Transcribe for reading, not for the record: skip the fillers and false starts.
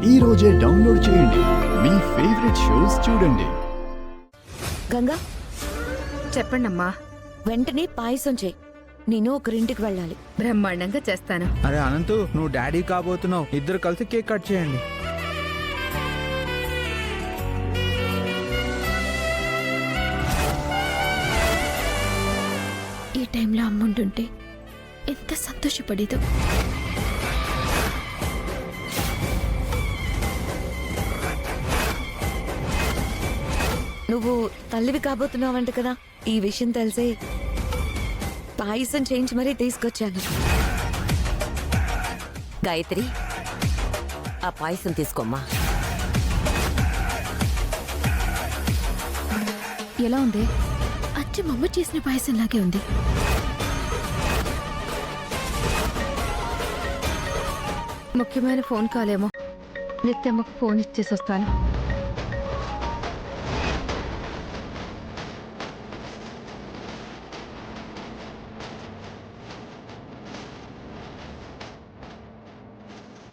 ఈ రోజే డౌన్లోడ్ చేయండి. మీ ఫేవరెట్ షోస్ చూడండి. గంగా, చెప్పండమ్మా. వెంటనే పాయసం చేయి. నేను ఒకరింటికి వెళ్ళాలి. బ్రహ్మాండంగా చేస్తాను. అరే అనంతు, నువ్వు డాడీ కాబోతున్నావు. ఇద్దరు కలిసి కేక్ కట్ చేయండి. ఈ టైంలో అమ్ముంటుంటే ఎంత సంతోషపడేదో. నువ్వు తల్లివి కాబోతున్నావంట కదా, ఈ విషయం తెలిసే పాయసం చేయించి మరీ తీసుకొచ్చాను. గాయత్రి, ఆ పాయసం తీసుకోమ్మా. ఎలా ఉంది? అచ్చ మమ్మ చేసిన పాయసంలాగే ఉంది. ముఖ్యమైన ఫోన్ కాల్ ఏమో. నిత్యమ్మకు ఫోన్ ఇచ్చేసి వస్తాను.